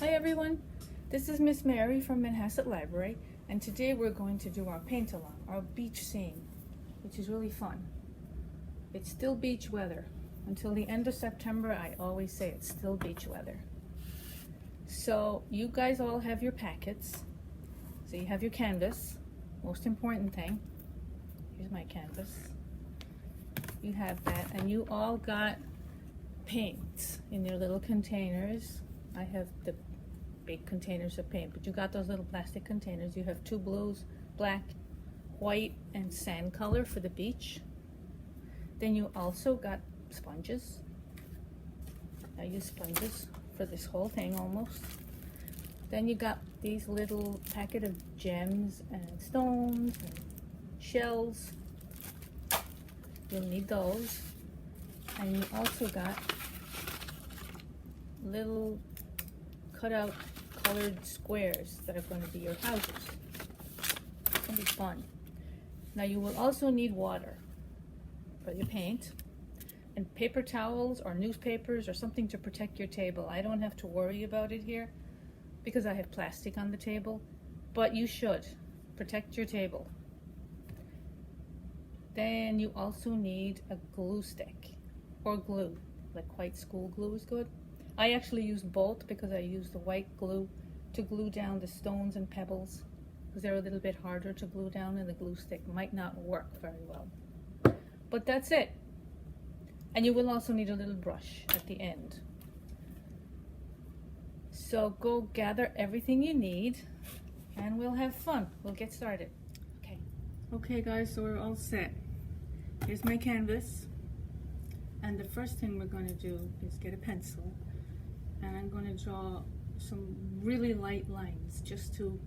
Hi everyone, this is Miss Mary from Manhasset Library, and today we're going to do our paint along, our beach scene, which is really fun. It's still beach weather. Until the end of September, I always say it's still beach weather. So you guys all have your packets. So you have your canvas, most important thing. Here's my canvas. You have that, and you all got paints in your little containers. I have the big containers of paint, but you got those little plastic containers. You have two blues, black, white, and sand color for the beach. Then you also got sponges. I use sponges for this whole thing almost. Then you got these little packet of gems and stones and shells. You'll need those. And you also got little cut out colored squares that are going to be your houses. It's going to be fun. Now you will also need water for your paint and paper towels or newspapers or something to protect your table. I don't have to worry about it here because I have plastic on the table, but you should protect your table. Then you also need a glue stick or glue, like white school glue is good. I actually use both because I use the white glue to glue down the stones and pebbles because they're a little bit harder to glue down, and the glue stick might not work very well. But that's it. And you will also need a little brush at the end. So go gather everything you need and we'll have fun. We'll get started. Okay guys, so we're all set. Here's my canvas. And the first thing we're going to do is get a pencil. And I'm going to draw some really light lines just to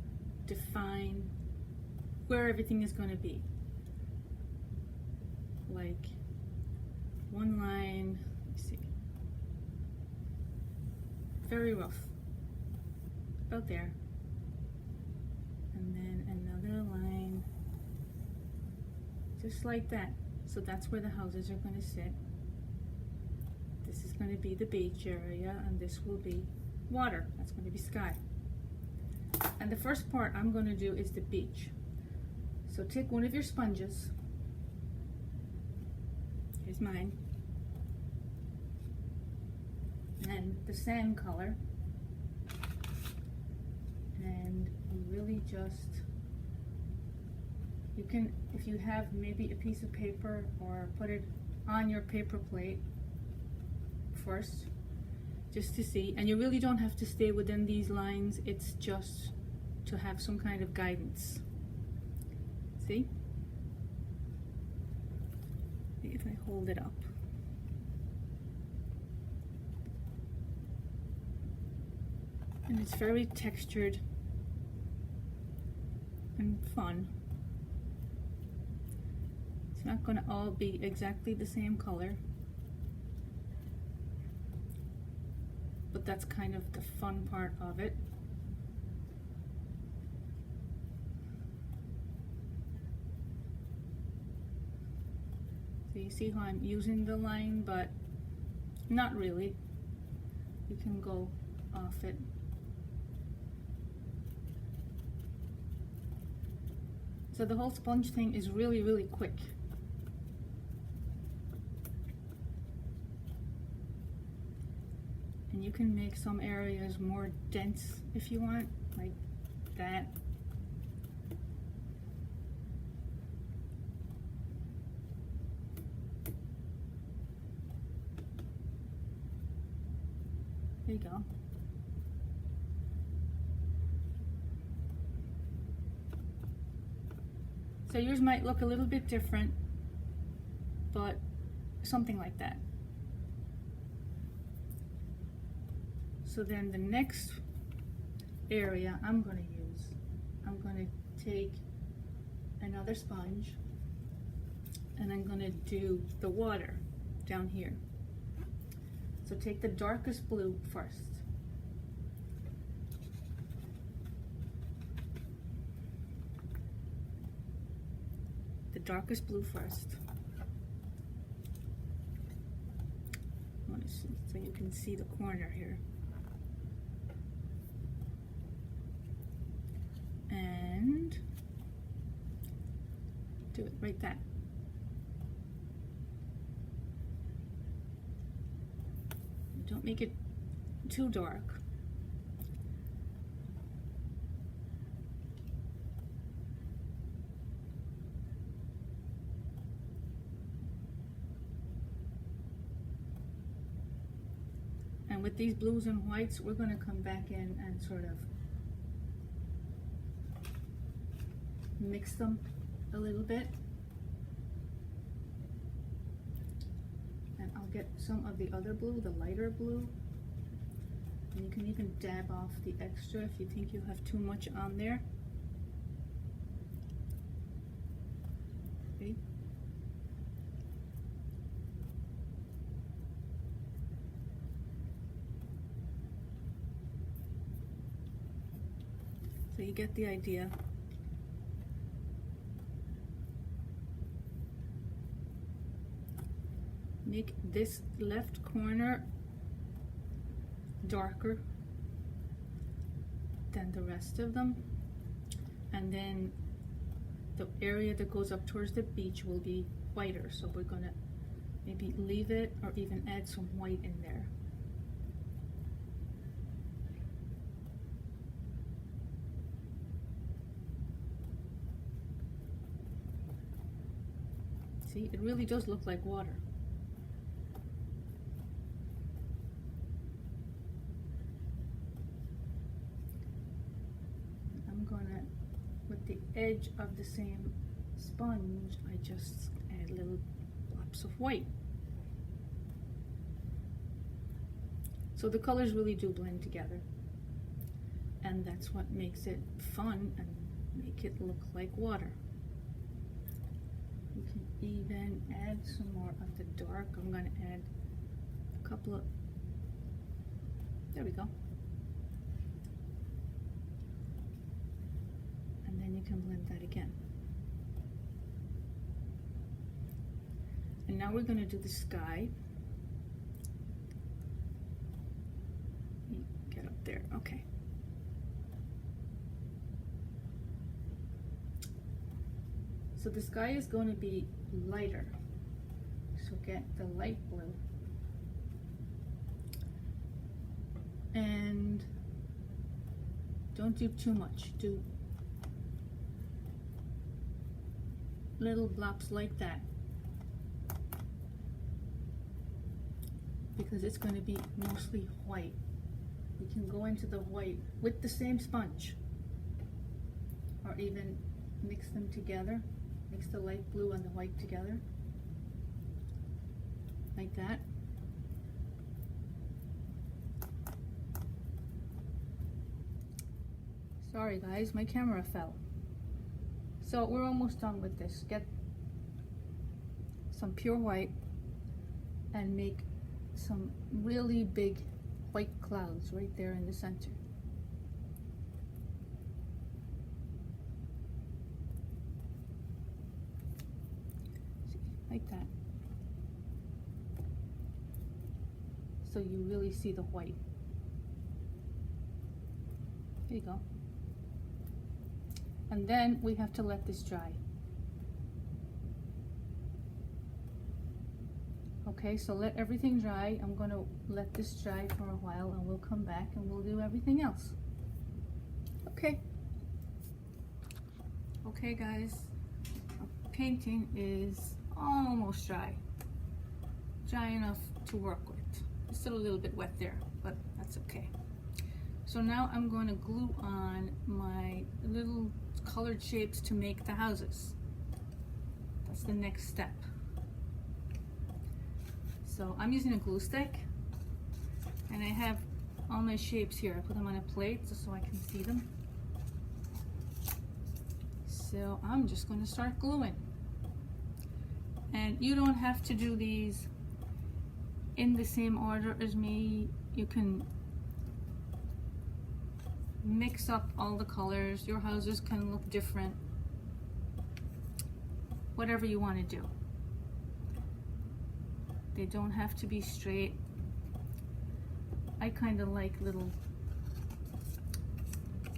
define where everything is going to be. Like one line, let's see, very rough, about there. And then another line, just like that. So that's where the houses are going to sit. This is going to be the beach area, and this will be water. That's going to be sky. And the first part I'm going to do is the beach. So take one of your sponges. Here's mine. And the sand color. And you really just, you can, if you have maybe a piece of paper, or put it on your paper plate first, just to see. And you really don't have to stay within these lines. It's just to have some kind of guidance. See? If I hold it up. And it's very textured and fun. It's not going to all be exactly the same color, but that's kind of the fun part of it. So you see how I'm using the line, but not really. You can go off it. So the whole sponge thing is really, really quick. And you can make some areas more dense if you want, like that. There you go. So yours might look a little bit different, but something like that. So then the next area I'm going to take another sponge, and I'm going to do the water down here. So take the darkest blue first. The darkest blue first. So you can see the corner here. Do it right there. Don't make it too dark. And with these blues and whites, we're going to come back in and sort of mix them a little bit. And I'll get some of the other blue, the lighter blue. And you can even dab off the extra if you think you have too much on there. Okay. So you get the idea. Make this left corner darker than the rest of them, and then the area that goes up towards the beach will be whiter, so we're gonna maybe leave it or even add some white in there. See, it really does look like water. With the edge of the same sponge, I just add little blobs of white. So the colors really do blend together, and that's what makes it fun and make it look like water. You can even add some more of the dark. I'm going to add a couple of, there we go. And then you can blend that again. And now we're going to do the sky. Get up there, okay. So the sky is going to be lighter. So get the light blue. And don't do too much. Do little blobs like that, because it's going to be mostly white. You can go into the white with the same sponge, or even mix them together. Mix the light blue and the white together, like that. Sorry guys, my camera fell. So we're almost done with this. Get some pure white and make some really big white clouds right there in the center. See, like that. So you really see the white. There you go. And then we have to let this dry. Okay, so let everything dry. I'm going to let this dry for a while, and we'll come back and we'll do everything else. Okay. Okay guys, our painting is almost dry. Dry enough to work with. It's still a little bit wet there, but that's okay. So now I'm going to glue on my little colored shapes to make the houses. That's the next step. So I'm using a glue stick, and I have all my shapes here. I put them on a plate just so I can see them. So I'm just going to start gluing. And you don't have to do these in the same order as me. You can mix up all the colors. Your houses can look different. Whatever you want to do. They don't have to be straight. I kind of like little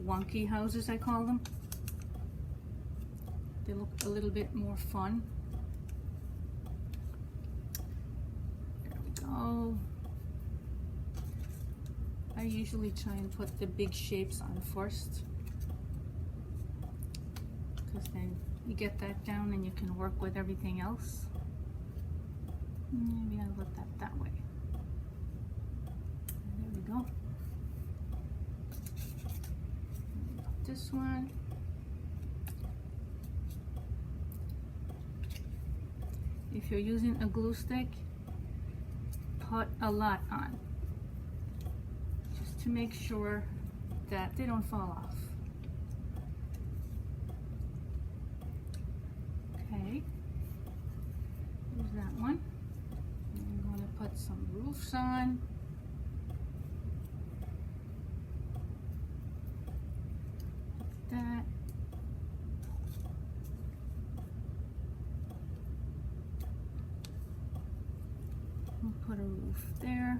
wonky houses, I call them. they look a little bit more fun. There we go. I usually try and put the big shapes on first, because then you get that down and you can work with everything else. Maybe I'll put that way. There we go. This one. If you're using a glue stick, put a lot on, just to make sure that they don't fall off. Okay, here's that one. I'm going to put some roofs on. That. We'll put a roof there.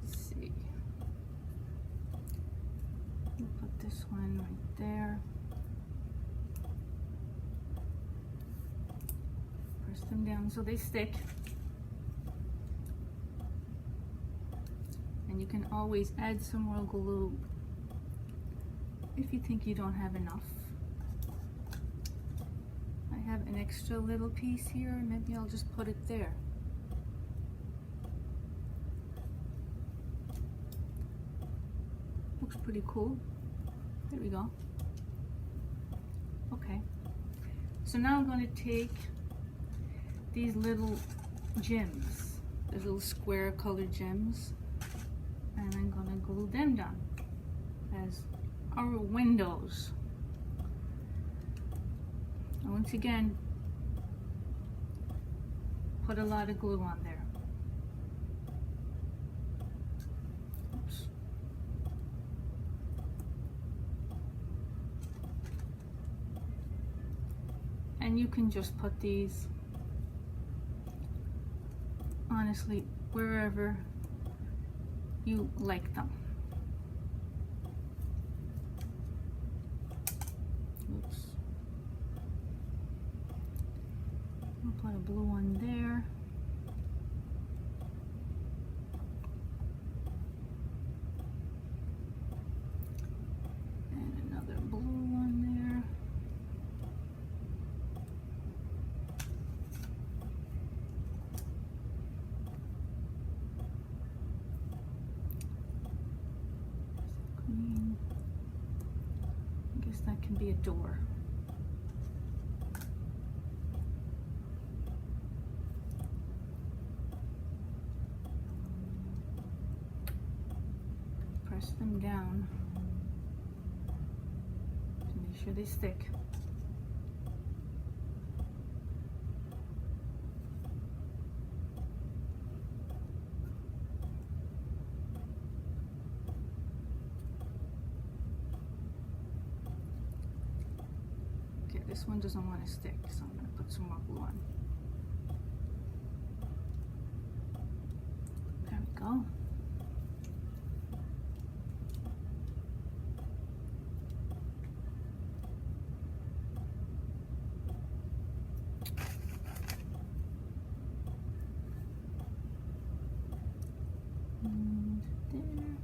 Let's see. We'll put this one right there. Press them down so they stick. And you can always add some more glue if you think you don't have enough. I have an extra little piece here, maybe I'll just put it there. Looks pretty cool. There we go. Okay, so now I'm going to take these little gems, those little square colored gems, and I'm going to glue them down as our windows. And once again, put a lot of glue on there. Oops. And you can just put these, honestly, wherever you like them. Oops. I'll put a blue one there. And another blue one there. Green. I guess that can be a door. Press them down to make sure they stick. Okay, this one doesn't want to stick, so I'm going to put some more glue on. There we go. And there.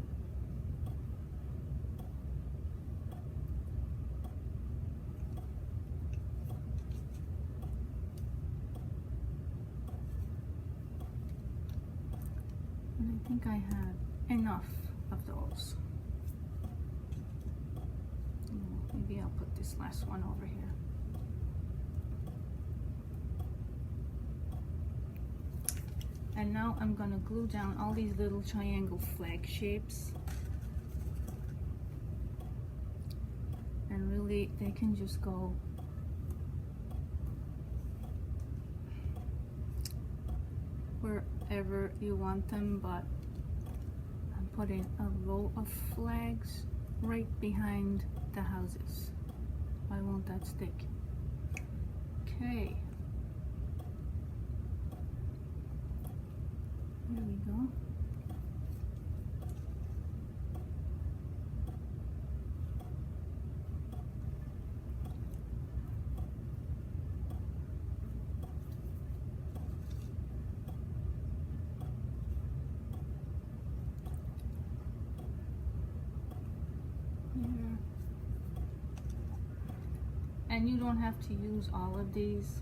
And I think I have enough of those. Maybe I'll put this last one over here. And now I'm going to glue down all these little triangle flag shapes. And really, they can just go wherever you want them, but I'm putting a row of flags right behind the houses. Why won't that stick? Okay. go. Here. And you don't have to use all of these.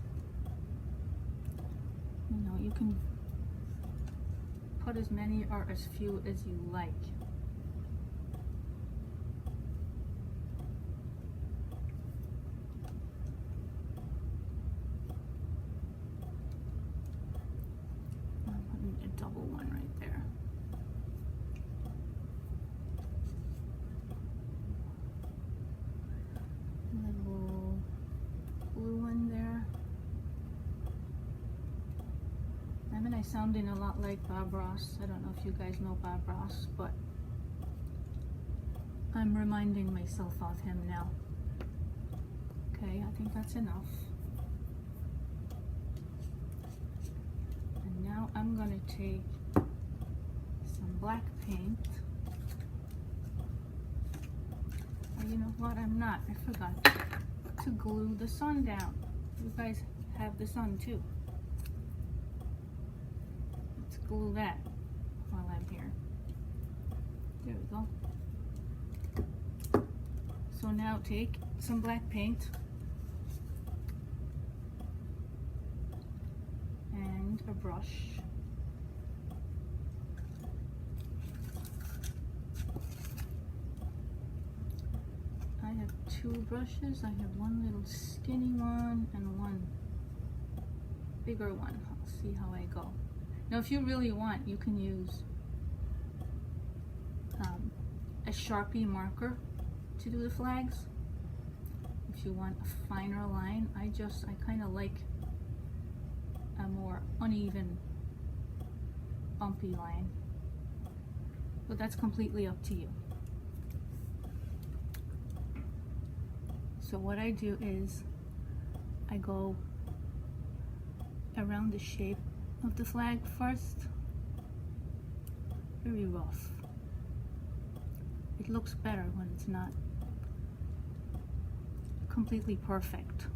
You know, you can put as many or as few as you like. I'm putting a double one right there. Little blue one there. I mean, I sounding a lot like Bob Ross. I don't know if you guys know Bob Ross, but I'm reminding myself of him now. Okay, I think that's enough. And now I'm gonna take some black paint. Oh, you know what? I'm not. I forgot to glue the sun down. You guys have the sun too. Glue that while I'm here. There we go. So now take some black paint and a brush. I have two brushes. I have one little skinny one and one bigger one. I'll see how I go. Now, if you really want, you can use a Sharpie marker to do the flags. If you want a finer line, I kind of like a more uneven, bumpy line. But that's completely up to you. So what I do is I go around the shape of the flag first. Very rough. It looks better when it's not completely perfect.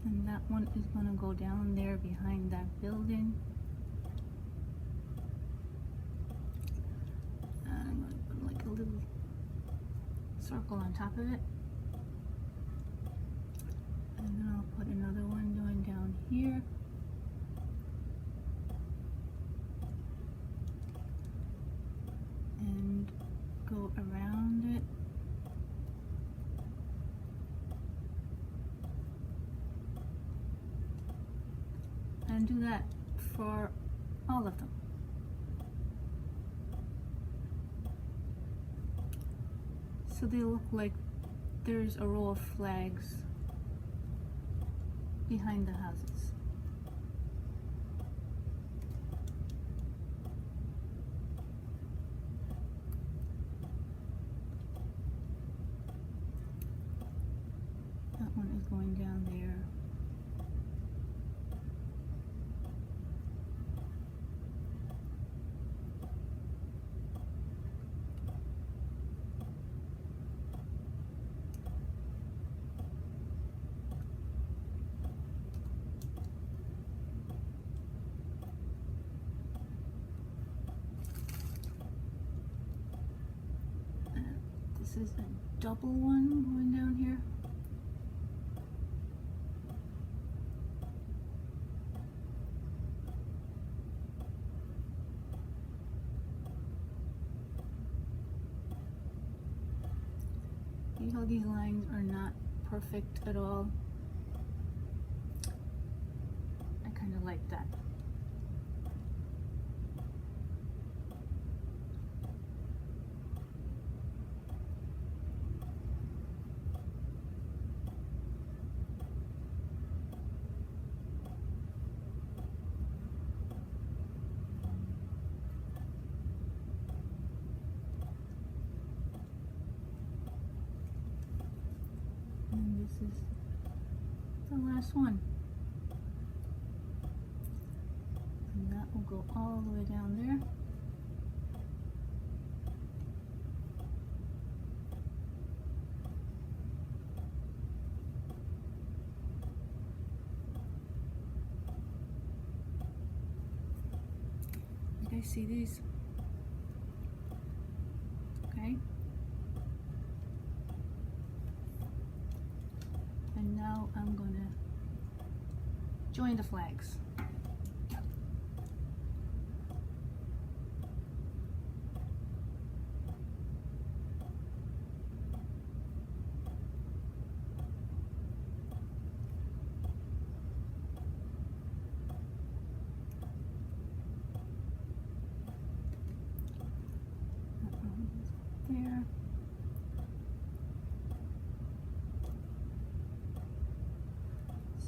And that one is going to go down there behind that building. And I'm going to put like a little circle on top of it. And then I'll put another one going down here. And go around it. And do that for all of them. So they look like there's a row of flags behind the houses. That one is going down there. This is a double one going down here. See how these lines are not perfect at all? I kind of like that. And this is the last one. And And that will go all the way down there. You guys see these? Okay. And now I'm gonna join the flags. There.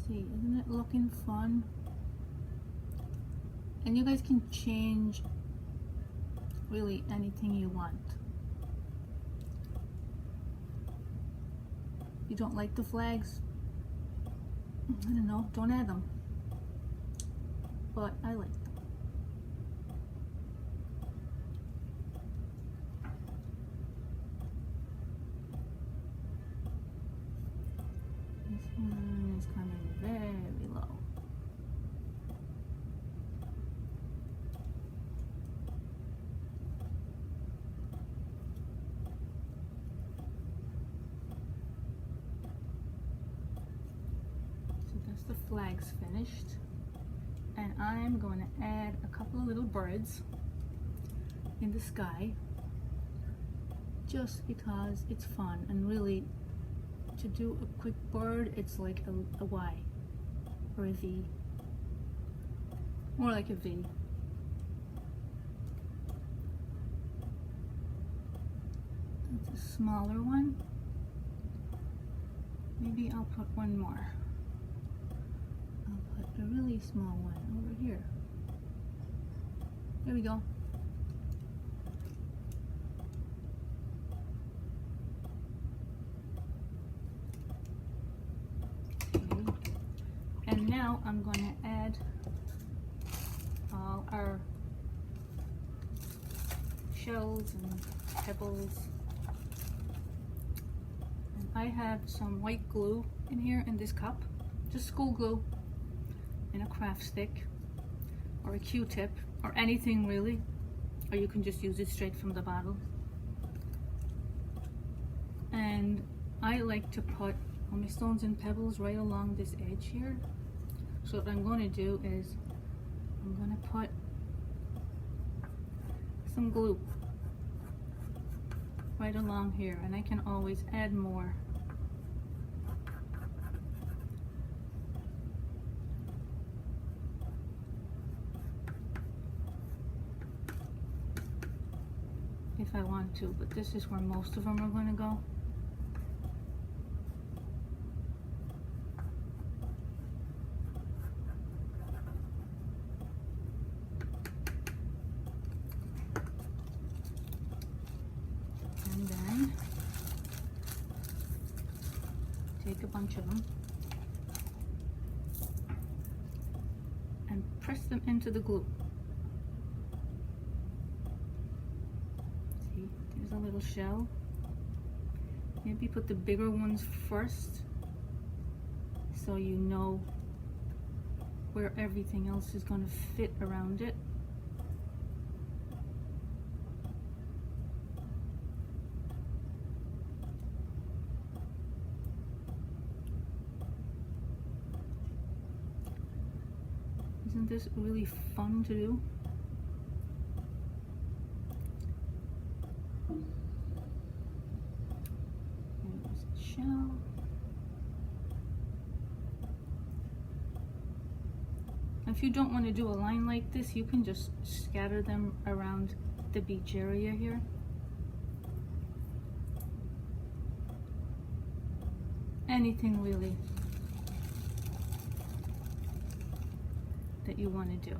See, isn't it looking fun? And you guys can change really anything you want. You don't like the flags? I don't know, don't add them. But I like them. This one is coming very low. So that's the flags finished. And I'm going to add a couple of little birds in the sky just because it's fun, and really to do a quick bird, it's like a Y or a V, more like a V. That's a smaller one. Maybe I'll put one more. I'll put a really small one over here. There we go. And now I'm going to add all our shells and pebbles. And I have some white glue in here in this cup, just school glue, and a craft stick or a Q-tip or anything really, or you can just use it straight from the bottle. And I like to put all my stones and pebbles right along this edge here. So what I'm going to do is I'm going to put some glue right along here, and I can always add more. If I want to, but this is where most of them are going to go. And then take a bunch of them and press them into the glue. See, there's a little shell. Maybe put the bigger ones first so you know where everything else is going to fit around it. Isn't this really fun to do? There's a shell. If you don't want to do a line like this, you can just scatter them around the beach area here. Anything really that you want to do.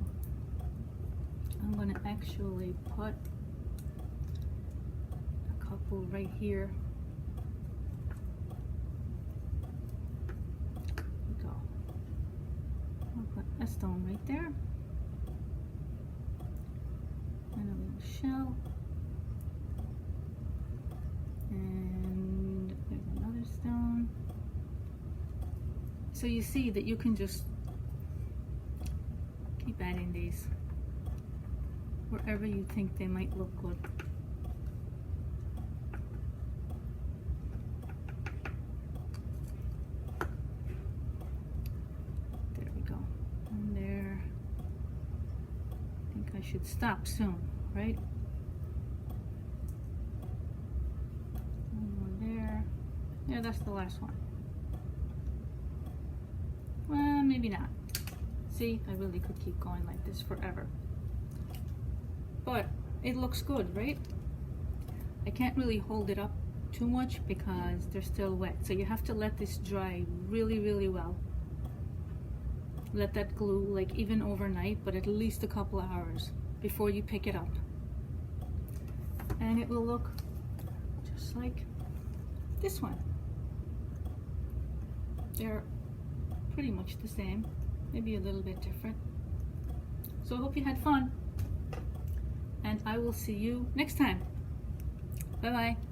I'm going to actually put a couple right here. There we go. I'll put a stone right there. shell. And there's another stone. So you see that you can just keep adding these wherever you think they might look good. There we go. And there. I think I should stop soon, right? One more there. Yeah, that's the last one. Well, maybe not. See, I really could keep going like this forever. But it looks good, right? I can't really hold it up too much because they're still wet. So you have to let this dry really, really well. Let that glue like even overnight, but at least a couple of hours before you pick it up. And it will look just like this one. They're pretty much the same, maybe a little bit different. So I hope you had fun, and I will see you next time. Bye bye.